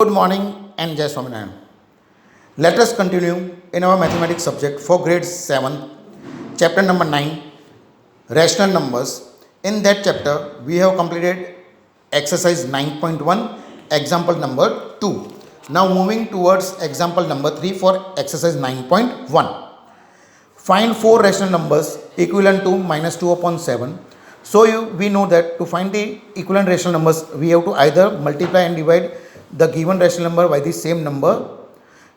Good morning and Jai Swaminarayan. Let us continue in our mathematics subject for grade 7, chapter number 9, rational numbers. In that chapter, we have completed exercise 9.1, example number 2. Now moving towards example number 3 for exercise 9.1. Find four rational numbers equivalent to minus 2 upon 7. So we know that to find the equivalent rational numbers, we have to either multiply and divide the given rational number by the same number.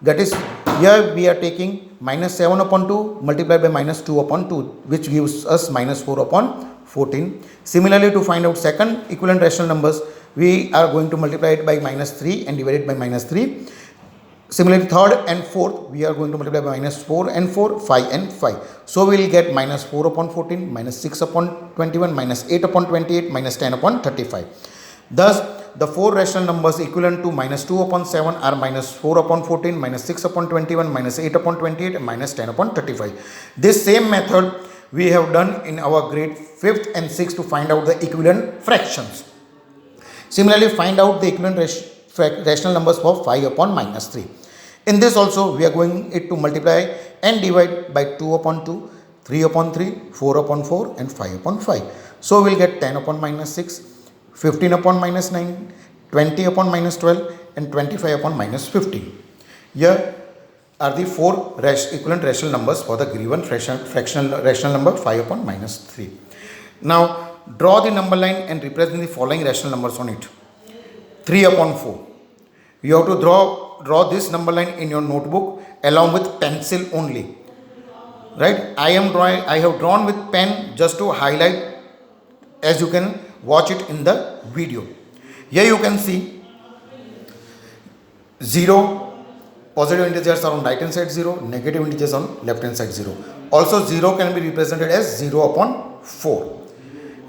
That is, here we are taking minus 7 upon 2 multiplied by minus 2 upon 2, which gives us minus 4 upon 14. Similarly, to find out second equivalent rational numbers, we are going to multiply it by minus 3 and divide it by minus 3. Similarly, third and fourth, we are going to multiply by minus 4 and 4, 5 and 5. So we will get minus 4 upon 14, minus 6 upon 21, minus 8 upon 28, minus 10 upon 35. Thus, the four rational numbers equivalent to minus 2 upon 7 are minus 4 upon 14, minus 6 upon 21, minus 8 upon 28, and minus 10 upon 35. This same method we have done in our grade 5th and 6th to find out the equivalent fractions. Similarly, find out the equivalent rational numbers for 5 upon minus 3. In this also, we are going it to multiply and divide by 2 upon 2, 3 upon 3, 4 upon 4 and 5 upon 5. So, we will get 10 upon minus 6, 15 upon minus 9, 20 upon minus 12 and 25 upon minus 15. Here are the four equivalent rational numbers for the given fractional rational number 5 upon minus 3. Now, draw the number line and represent the following rational numbers on it. 3 upon 4. You have to draw this number line in your notebook along with pencil only. Right? I have drawn with pen just to highlight, as you can watch it in the video. Here you can see 0, positive integers are on right hand side 0, negative integers on left hand side 0. Also 0 can be represented as 0 upon 4.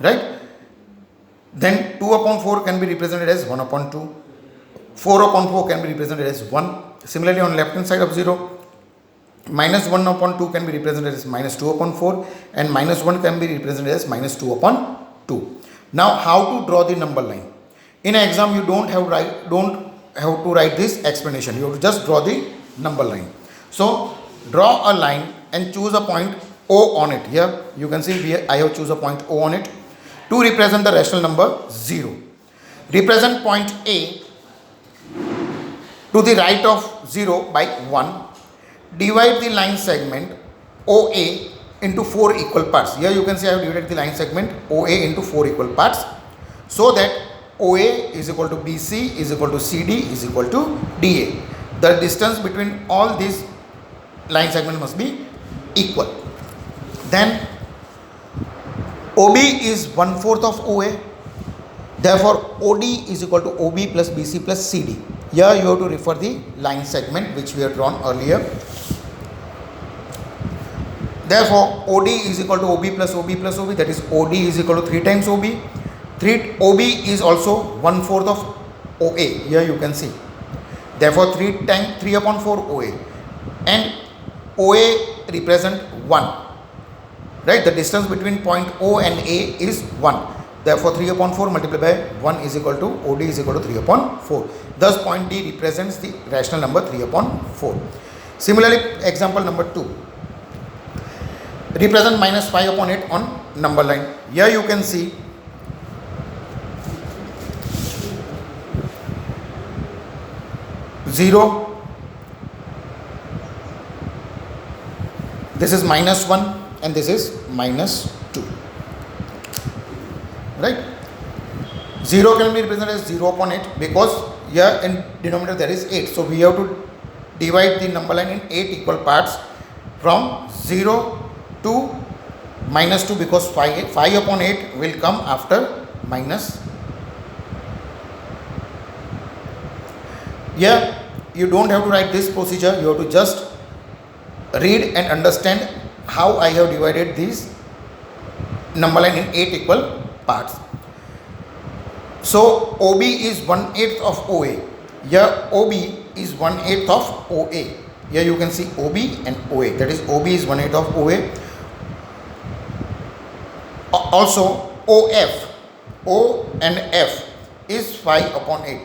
Right? Then 2 upon 4 can be represented as 1 upon 2. 4 upon 4 can be represented as 1. Similarly, on left hand side of 0, minus 1 upon 2 can be represented as minus 2 upon 4 and minus 1 can be represented as minus 2 upon 2. Now, how to draw the number line? In an exam, you don't have to write this explanation. You have to just draw the number line. So, draw a line and choose a point O on it. Here, you can see here I have choose a point O on it to represent the rational number 0. Represent point A to the right of 0 by 1. Divide the line segment OA into 4 equal parts. Here you can see I have divided the line segment OA into 4 equal parts, so that OA is equal to BC is equal to CD is equal to DA. The distance between all these line segments must be equal. Then OB is 1/4 of OA. Therefore, OD is equal to OB plus BC plus CD. Here you have to refer the line segment which we have drawn earlier. Therefore, OD is equal to OB plus OB plus OB, that is OD is equal to 3 times OB. OB is also 1/4 of OA. Here you can see. Therefore, 3 upon 4 OA. And OA represent 1. Right? The distance between point O and A is 1. Therefore, 3 upon 4 multiplied by 1 is equal to OD is equal to 3 upon 4. Thus, point D represents the rational number 3 upon 4. Similarly, example number 2. Represent minus 5 upon 8 on number line. Here you can see zero. This is minus 1 and this is minus 2. Right? 0 can be represented as 0 upon 8 because here in denominator there is 8. So we have to divide the number line in 8 equal parts from 0 to minus 2 because 5 upon 8 will come after minus. Here you don't have to write this procedure. You have to just read and understand how I have divided these number line in 8 equal parts. So OB is 1/8 of OA. Here OB is 1/8 of OA. Here you can see OB and OA. That is OB is 1/8 of OA. Also OF, O and F is 5 upon 8.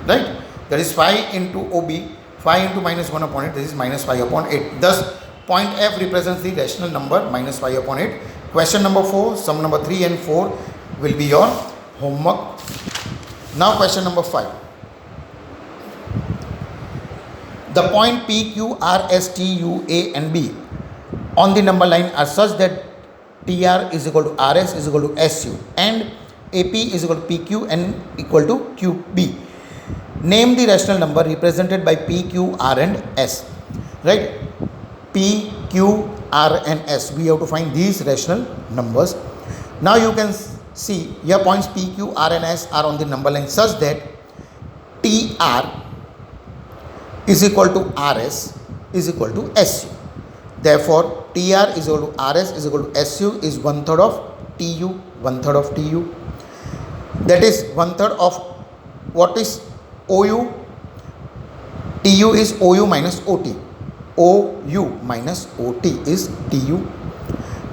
right? That is 5 into OB, 5 into minus 1 upon 8, this is minus 5 upon 8. Thus point F represents the rational number minus 5 upon 8. Question number 4, sum number 3 and 4 will be your homework. Now question number 5. The point P, Q, R, S, T, U, A and B on the number line are such that TR is equal to RS is equal to SU and AP is equal to PQ and equal to QB. Name the rational number represented by P, Q, R and S. Right? P, Q, R and S. We have to find these rational numbers. Now you can see here points P, Q, R and S are on the number line such that TR is equal to RS is equal to SU. Therefore, TR is equal to RS is equal to SU is 1/3 of TU, 1/3 of TU. That is 1/3 of what is OU? TU is OU minus OT. OU minus OT is TU.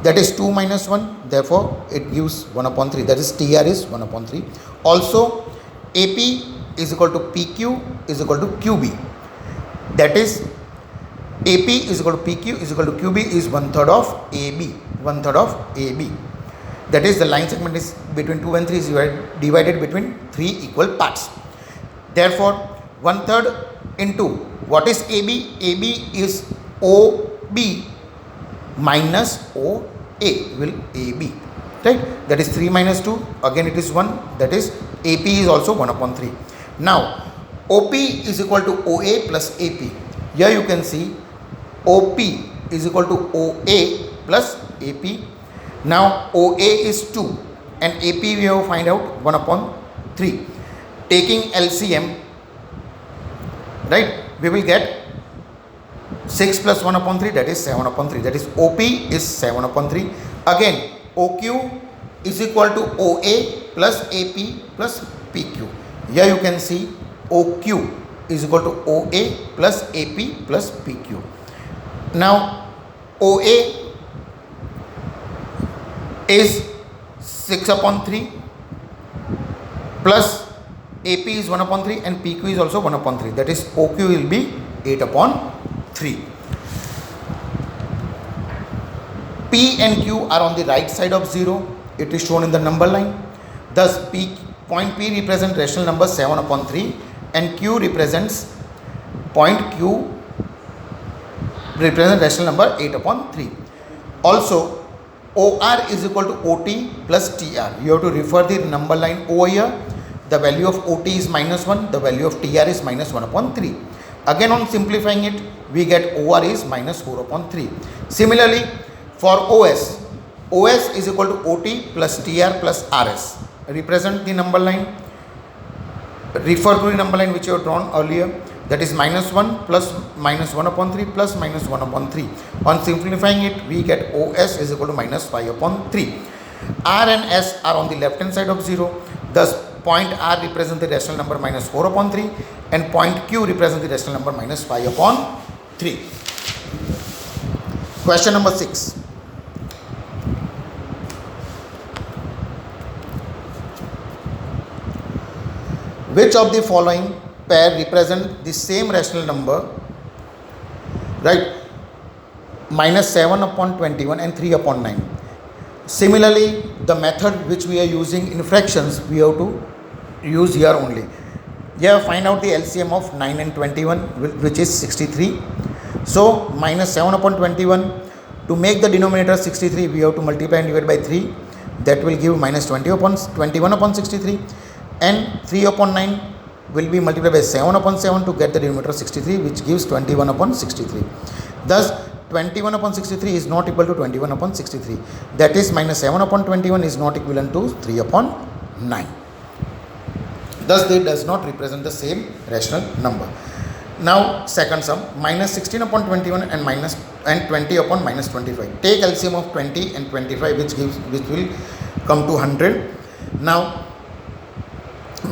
That is 2 minus 1. Therefore, it gives 1/3. That is TR is 1/3. Also, AP is equal to PQ is equal to QB. That is AP is equal to PQ is equal to QB is 1/3 of AB. 1/3 of AB. That is the line segment is between 2 and 3 is divided between 3 equal parts. Therefore, 1/3 into what is AB? AB is OB minus OA will AB. Right? That is 3 minus 2. Again it is 1. That is AP is also 1/3. Now, OP is equal to OA plus AP. Here you can see OP is equal to OA plus AP. Now OA is 2 and AP we have to find out 1/3. Taking LCM, right, we will get 6 plus 1/3, that is 7/3. That is OP is 7/3. Again OQ is equal to OA plus AP plus PQ. Here you can see OQ is equal to OA plus AP plus PQ. Now OA is 6/3 plus AP is 1/3 and PQ is also 1/3. That is OQ will be 8/3. P and Q are on the right side of 0. It is shown in the number line. Thus point P represents rational number 7/3 and Q represents point Q represents rational number 8/3. Also, OR is equal to OT plus TR. You have to refer the number line over here. The value of OT is minus 1. The value of TR is minus 1/3. Again, on simplifying it, we get OR is minus 4/3. Similarly, for OS, OS is equal to OT plus TR plus RS. Represent the number line. Refer to the number line which you have drawn earlier. That is minus 1 plus minus 1/3 plus minus 1/3. On simplifying it, we get OS is equal to minus 5/3. R and S are on the left hand side of 0. Thus, point R represents the rational number minus 4/3 and point Q represents the rational number minus 5/3. Question number 6. Which of the following pair represent the same rational number, right? Minus 7/21 and 3/9. Similarly, the method which we are using in fractions, we have to use here only. Here find out the LCM of 9 and 21, which is 63. So minus 7/21, to make the denominator 63, we have to multiply and divide by 3. That will give minus 21/63. And 3/9 will be multiplied by 7/7 to get the denominator 63, which gives 21/63. Thus 21/63 is not equal to 21/63. That is minus 7/21 is not equivalent to 3/9. Thus they does not represent the same rational number. Now second sum, minus 16/21 and 20/-25. Take LCM of 20 and 25, which will come to 100. Now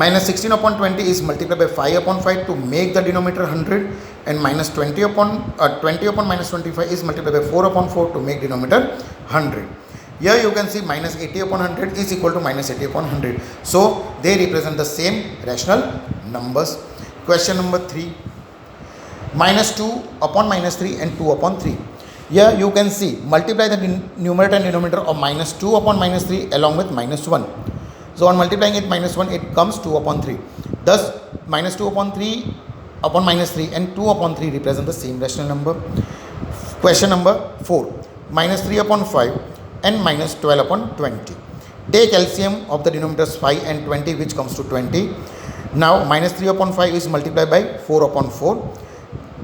minus 16/20 is multiplied by 5/5 to make the denominator 100, and minus 20/-25 is multiplied by 4/4 to make denominator 100. Here you can see minus 80/100 is equal to minus 80/100. So they represent the same rational numbers. Question number 3, minus 2 upon minus 3 and 2 upon 3. Here you can see, multiply the numerator and denominator of minus 2 upon minus 3 along with minus 1. So on multiplying it minus 1, it comes 2 upon 3. Thus minus 2 upon 3 upon minus 3 and 2 upon 3 represent the same rational number. Question number 4, minus 3 upon 5 and minus 12 upon 20. Take LCM of the denominators 5 and 20, which comes to 20. Now minus 3 upon 5 is multiplied by 4 upon 4,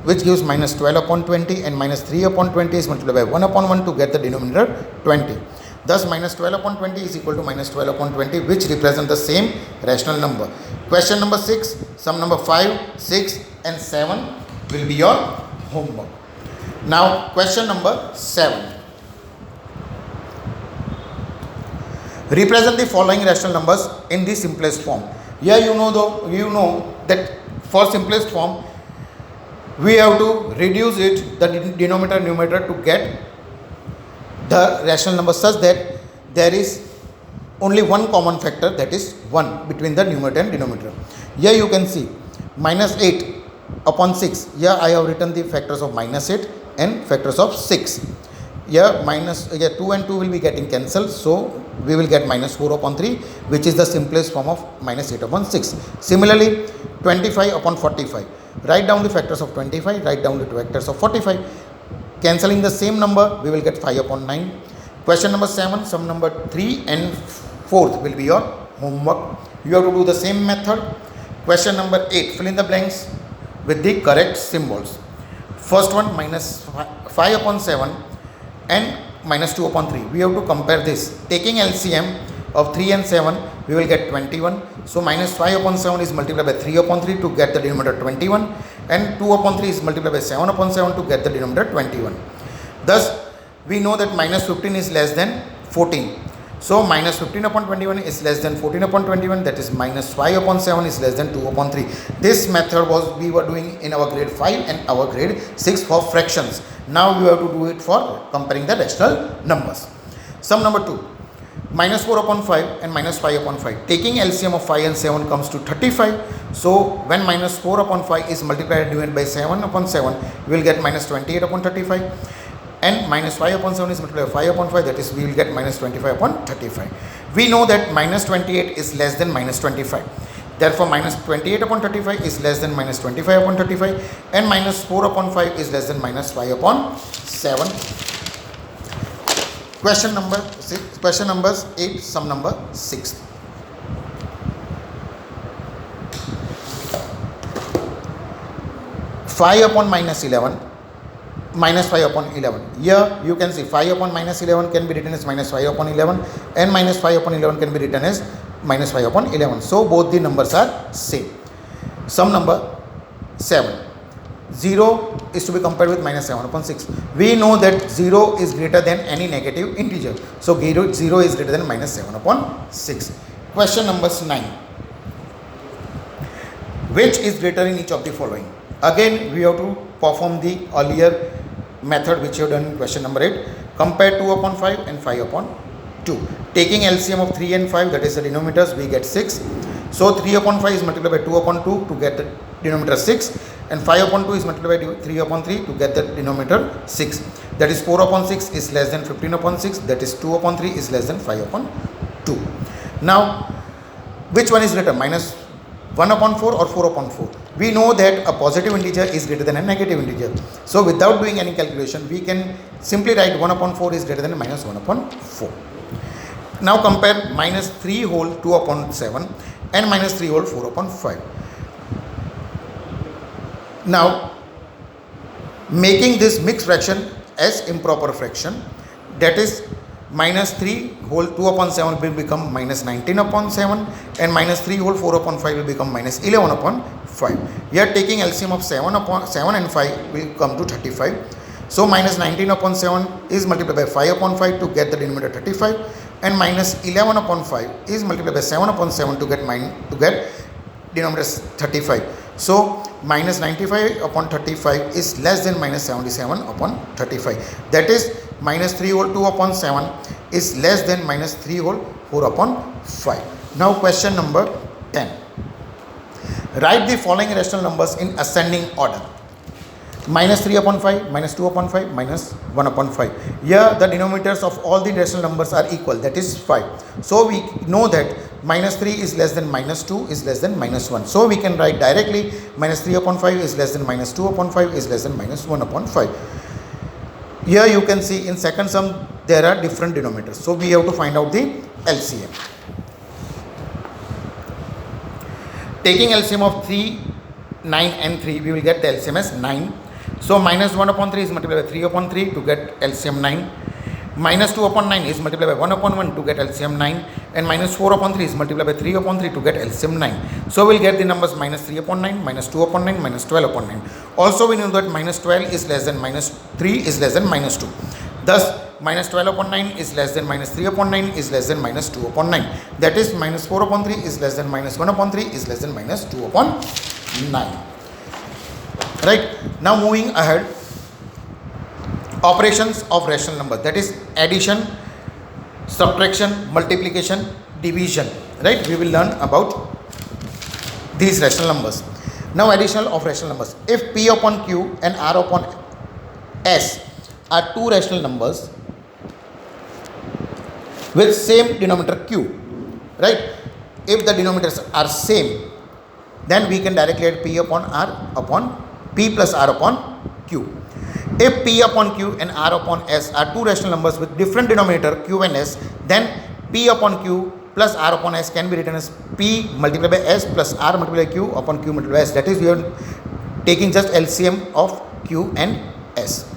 which gives minus 12 upon 20, and minus 3 upon 20 is multiplied by 1 upon 1 to get the denominator 20. Thus minus 12 upon 20 is equal to minus 12 upon 20, which represent the same rational number. Question number 6, sum number 5, 6 and 7 will be your homework. Now question number 7. Represent the following rational numbers in the simplest form. Here you know that for simplest form we have to reduce it, the denominator and numerator, to get the rational number such that there is only one common factor, that is 1, between the numerator and denominator. Here you can see minus 8 upon 6. Here I have written the factors of minus 8 and factors of 6. Here 2 and 2 will be getting cancelled, so we will get minus 4 upon 3, which is the simplest form of minus 8 upon 6. Similarly 25 upon 45. Write down the factors of 25, write down the factors of 45. Cancelling the same number, we will get 5 upon 9. Question number 7, sum number 3 and 4th will be your homework. You have to do the same method. Question number 8, fill in the blanks with the correct symbols. First one, minus 5 upon 7 and minus 2 upon 3. We have to compare this. Taking LCM of 3 and 7, we will get 21. So minus 5 upon 7 is multiplied by 3 upon 3 to get the denominator 21, and 2 upon 3 is multiplied by 7 upon 7 to get the denominator 21. Thus we know that minus 15 is less than 14. So minus 15 upon 21 is less than 14 upon 21, that is minus 5 upon 7 is less than 2 upon 3. This method we were doing in our grade 5 and our grade 6 for fractions. Now we have to do it for comparing the rational numbers. Sum number 2, minus 4 upon 5 and minus 5 upon 5. Taking LCM of 5 and 7 comes to 35. So when minus 4 upon 5 is multiplied and divided by 7 upon 7, we will get minus 28 upon 35. And minus 5 upon 7 is multiplied by 5 upon 5, that is we will get minus 25 upon 35. We know that minus 28 is less than minus 25. Therefore minus 28 upon 35 is less than minus 25 upon 35, and minus 4 upon 5 is less than minus 5 upon 7. Question numbers 8, sum number 6. Five upon minus 11, minus 5 upon 11. Here you can see 5 upon minus 11 can be written as minus 5 upon 11, and minus 5 upon 11 can be written as minus 5 upon 11. So both the numbers are same. Sum number 7. 0 is to be compared with minus 7 upon 6. We know that 0 is greater than any negative integer. So 0 is greater than minus 7 upon 6. Question numbers 9. Which is greater in each of the following? Again we have to perform the earlier method which you have done in question number 8. Compare 2 upon 5 and 5 upon 2. Taking LCM of 3 and 5, that is the denominators, we get 6. So 3 upon 5 is multiplied by 2 upon 2 to get the denominator 6, and 5 upon 2 is multiplied by 3 upon 3 to get the denominator 6. That is 4 upon 6 is less than 15 upon 6, that is 2 upon 3 is less than 5 upon 2. Now which one is greater, minus 1 upon 4 or 4 upon 4? We know that a positive integer is greater than a negative integer. So without doing any calculation, we can simply write 1 upon 4 is greater than minus 1 upon 4. Now compare minus 3 whole 2 upon 7 and minus 3 whole 4 upon 5. Now making this mixed fraction as improper fraction, that is minus 3 whole 2 upon 7 will become minus 19 upon 7, and minus 3 whole 4 upon 5 will become minus 11 upon 5. Here taking LCM of 7 and 5 will come to 35. So minus 19 upon 7 is multiplied by 5 upon 5 to get the denominator 35, and minus 11 upon 5 is multiplied by 7 upon 7 to get denominator 35. So minus 95 upon 35 is less than minus 77 upon 35. That is minus 3 whole 2 upon 7 is less than minus 3 whole 4 upon 5. Now question number 10. Write the following rational numbers in ascending order. Minus 3 upon 5, minus 2 upon 5, minus 1 upon 5. Here the denominators of all the rational numbers are equal, that is 5. So we know that minus 3 is less than minus 2 is less than minus 1. So we can write directly minus 3 upon 5 is less than minus 2 upon 5 is less than minus 1 upon 5. Here you can see in second sum there are different denominators. So we have to find out the LCM. Taking LCM of 3, 9 and 3, we will get the LCM as 9. So minus 1 upon 3 is multiplied by 3 upon 3 to get LCM 9. Minus 2 upon 9 is multiplied by 1 upon 1 to get LCM 9. And minus 4 upon 3 is multiplied by 3 upon 3 to get LCM 9. So we'll get the numbers minus 3 upon 9, minus 2 upon 9, minus 12 upon 9. Also we know that minus 12 is less than minus 3 is less than minus 2. Thus minus 12 upon 9 is less than minus 3 upon 9 is less than minus 2 upon 9. That is minus 4 upon 3 is less than minus 1 upon 3 is less than minus 2 upon 9. Right. Now moving ahead, operations of rational number, that is addition, subtraction, multiplication, division. Right. We will learn about these rational numbers. Now addition of rational numbers. If P upon Q and R upon S are two rational numbers with same denominator Q, right? If the denominators are same, then we can directly add P upon R upon P plus R upon Q. If P upon Q and R upon S are two rational numbers with different denominator Q and S, then P upon Q plus R upon S can be written as P multiplied by S plus R multiplied by Q upon Q multiplied by S. That is, we are taking just LCM of Q and S.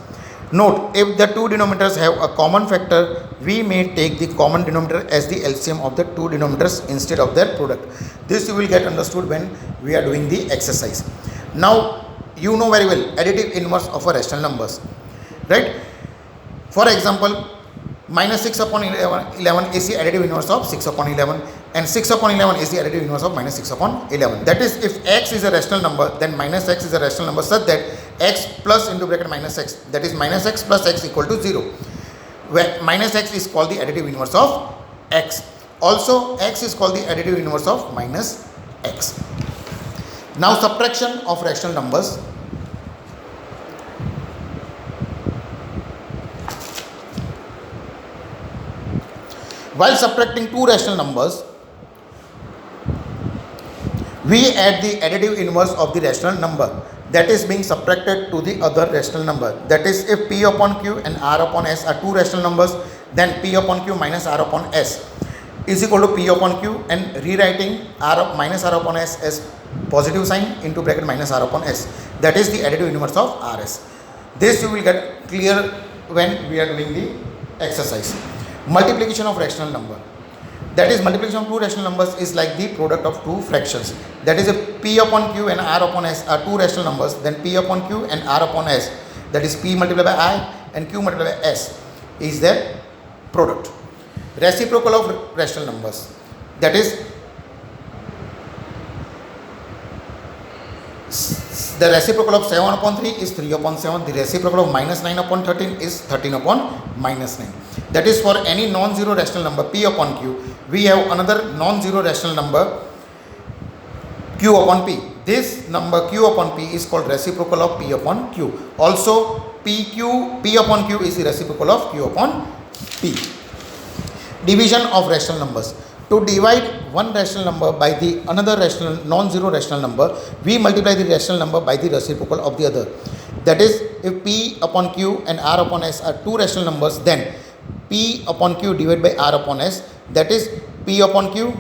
Note, if the two denominators have a common factor, we may take the common denominator as the LCM of the two denominators instead of their product. This you will get understood when we are doing the exercise. Now, you know very well additive inverse of a rational numbers, right? For example, minus 6 upon 11 is the additive inverse of 6 upon 11, and 6 upon 11 is the additive inverse of minus 6 upon 11. That is, if x is a rational number, then minus x is a rational number such that x plus into bracket minus x, that is minus x plus x equal to 0, where minus x is called the additive inverse of x. Also, x is called the additive inverse of minus x. Now, subtraction of rational numbers. While subtracting two rational numbers, we add the additive inverse of the rational number that is being subtracted to the other rational number. That is, if P upon Q and R upon S are two rational numbers, then P upon Q minus R upon S is equal to P upon Q, and rewriting R minus R upon S as positive sign into bracket minus R upon S. That is the additive inverse of RS. This you will get clear when we are doing the exercise. Multiplication of rational number. That is, multiplication of two rational numbers is like the product of two fractions. That is, if P upon Q and R upon S are two rational numbers, then P upon Q and R upon S, that is P multiplied by I and Q multiplied by S, is their product. Reciprocal of rational numbers. That is, the reciprocal of 7 upon 3 is 3 upon 7. The reciprocal of minus 9 upon 13 is 13 upon minus 9. That is, for any non-zero rational number P upon Q, we have another non-zero rational number Q upon P. This number Q upon P is called reciprocal of P upon Q. Also, P upon Q is the reciprocal of Q upon P. Division of rational numbers. To divide one rational number by the another rational non-zero rational number, we multiply the rational number by the reciprocal of the other. That is, if P upon Q and R upon S are two rational numbers, then P upon Q divided by R upon S, that is P upon Q,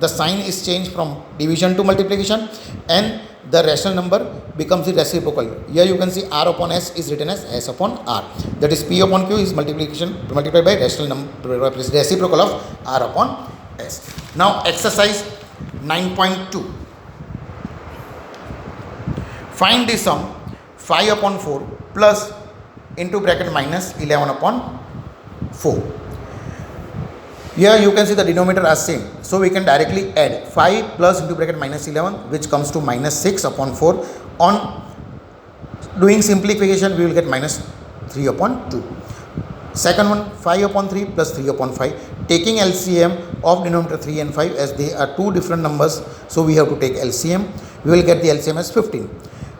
the sign is changed from division to multiplication, and the rational number becomes the reciprocal. Here you can see R upon S is written as S upon R. That is, P upon Q is multiplication multiplied by rational number reciprocal of R upon S. Now exercise 9.2. Find the sum 5 upon 4 plus into bracket minus 11 upon 4. Here you can see the denominator are same. So we can directly add 5 plus into bracket minus 11, which comes to minus 6 upon 4. On doing simplification, we will get minus 3 upon 2. Second one, 5 upon 3 plus 3 upon 5. taking LCM of denominator 3 and 5, as they are two different numbers, so we have to take LCM. We will get the LCM as 15.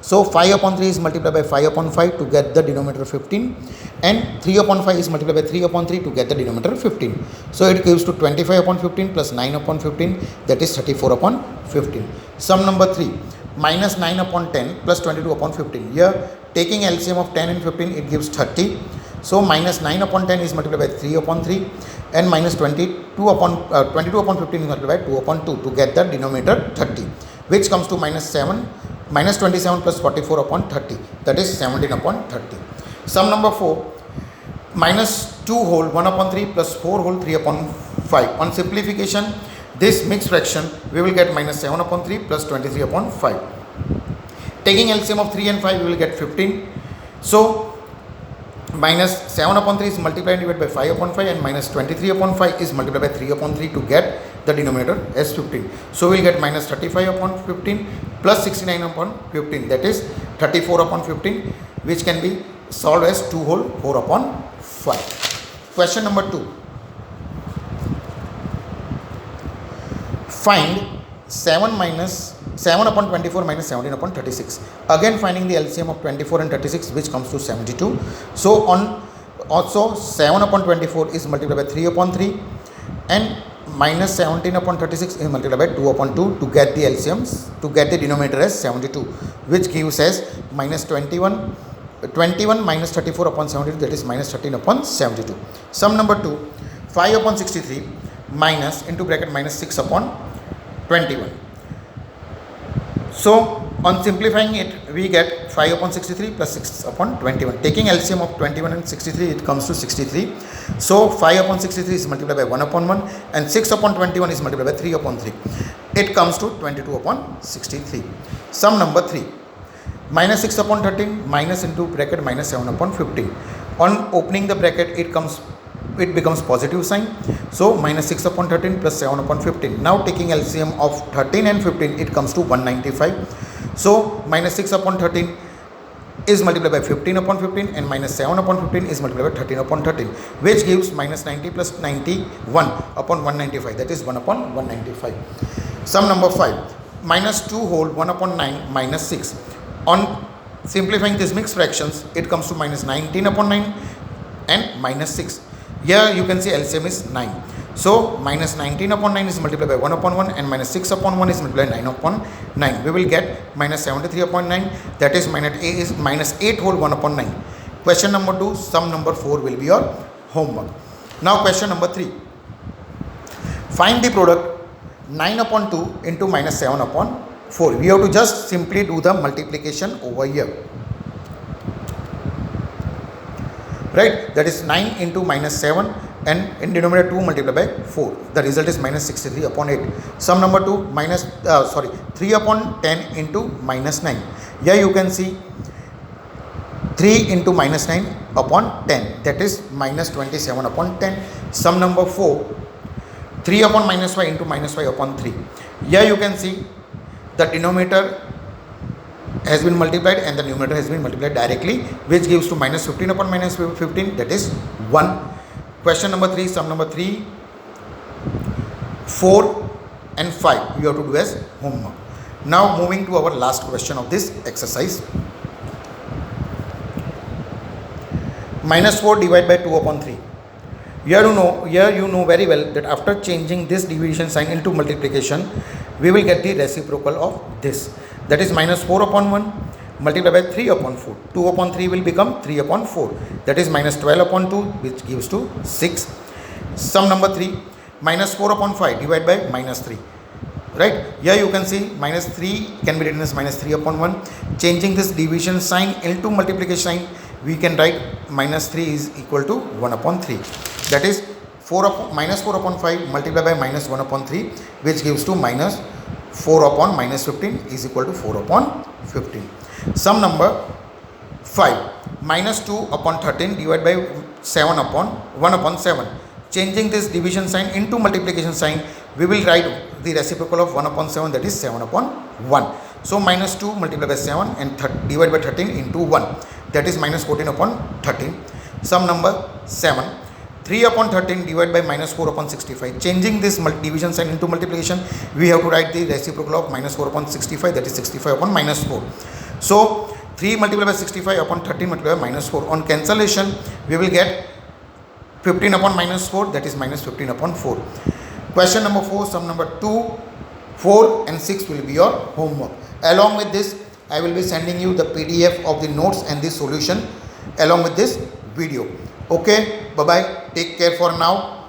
So 5 upon 3 is multiplied by 5 upon 5 to get the denominator 15, and 3 upon 5 is multiplied by 3 upon 3 to get the denominator 15. So it gives to 25 upon 15 plus 9 upon 15, that is 34 upon 15. Sum number 3, minus 9 upon 10 plus 22 upon 15. Here taking LCM of 10 and 15, it gives 30. So minus 9 upon 10 is multiplied by 3 upon 3, and minus 22 upon 15 is multiplied by 2 upon 2 to get the denominator 30, which comes to minus 27 plus 44 upon 30, that is 17 upon 30. Sum number 4, minus 2 whole 1 upon 3 plus 4 whole 3 upon 5. On simplification, this mixed fraction, we will get minus 7 upon 3 plus 23 upon 5. Taking LCM of 3 and 5, we will get 15. So minus 7 upon 3 is multiplied and divided by 5 upon 5, and minus 23 upon 5 is multiplied by 3 upon 3 to get the denominator as 15. So we will get minus 35 upon 15 plus 69 upon 15, that is 34 upon 15, which can be solved as 2 whole 4 upon 5. Question number 2. Find 7 upon 24 minus 17 upon 36. Again finding the LCM of 24 and 36, which comes to 72. So also 7 upon 24 is multiplied by 3 upon 3, and minus 17 upon 36 is multiplied by 2 upon 2 to get the LCMs, to get the denominator as 72, which gives as minus 21 minus 34 upon 72, that is minus 13 upon 72. Sum number 2, 5 upon 63 minus into bracket minus 6 upon 21. So on simplifying it, we get 5 upon 63 plus 6 upon 21. Taking LCM of 21 and 63, it comes to 63. So 5 upon 63 is multiplied by 1 upon 1, and 6 upon 21 is multiplied by 3 upon 3. It comes to 22 upon 63. Sum number 3, minus 6 upon 13 minus into bracket minus 7 upon 15. On opening the bracket, it becomes positive sign. So minus 6 upon 13 plus 7 upon 15. Now taking LCM of 13 and 15, it comes to 195. So minus 6 upon 13 is multiplied by 15 upon 15, and minus 7 upon 15 is multiplied by 13 upon 13, which gives minus 90 plus 91 upon 195, that is 1 upon 195. Sum number 5, minus 2 whole 1 upon 9 minus 6. On simplifying these mixed fractions, it comes to minus 19 upon 9 and minus 6. Here you can see LCM is 9. So minus 19 upon 9 is multiplied by 1 upon 1, and minus 6 upon 1 is multiplied by 9 upon 9. We will get minus 73 upon 9, that is minus 8 whole 1 upon 9. Question number 2, sum number 4 will be your homework. Now question number 3. Find the product 9 upon 2 into minus 7 upon 4. We have to just simply do the multiplication over here. Right, that is 9 into minus 7, and in denominator 2 multiplied by 4. The result is minus 63 upon 8. Sum number 2, 3 upon 10 into minus 9. Here you can see 3 into minus 9 upon 10, that is minus 27 upon 10. Sum number 4, 3 upon minus 5 into minus 5 upon 3. Here you can see the denominator has been multiplied and the numerator has been multiplied directly, which gives to minus 15 upon minus 15, that is 1. Question number 3, sum number 3, 4 and 5 you have to do as homework. Now moving to our last question of this exercise. Minus 4 divided by 2 upon 3. Here you know very well that after changing this division sign into multiplication, we will get the reciprocal of this. That is minus 4 upon 1 multiplied by 3 upon 4. 2 upon 3 will become 3 upon 4. That is minus 12 upon 2, which gives to 6. Sum number 3, minus 4 upon 5 divided by minus 3. Right, here you can see minus 3 can be written as minus 3 upon 1. Changing this division sign into multiplication sign, we can write minus 3 is equal to 1 upon 3. That is minus 4 upon 5 multiplied by minus 1 upon 3, which gives to minus 4 upon minus 15 is equal to 4 upon 15. Sum number 5, minus 2 upon 13 divided by 7 upon 1 upon 7. Changing this division sign into multiplication sign, we will write the reciprocal of 1 upon 7, that is 7 upon 1. So minus 2 multiplied by 7 and divided by 13 into 1, that is minus 14 upon 13. Sum number 7, 3 upon 13 divided by minus 4 upon 65. Changing this division sign into multiplication, we have to write the reciprocal of minus 4 upon 65, that is 65 upon minus 4. So 3 multiplied by 65 upon 13 multiplied by minus 4. On cancellation, we will get 15 upon minus 4, that is minus 15 upon 4. Question number 4, sum number 2, 4 and 6 will be your homework. Along with this, I will be sending you the PDF of the notes and the solution along with this video. Okay, bye bye, take care for now.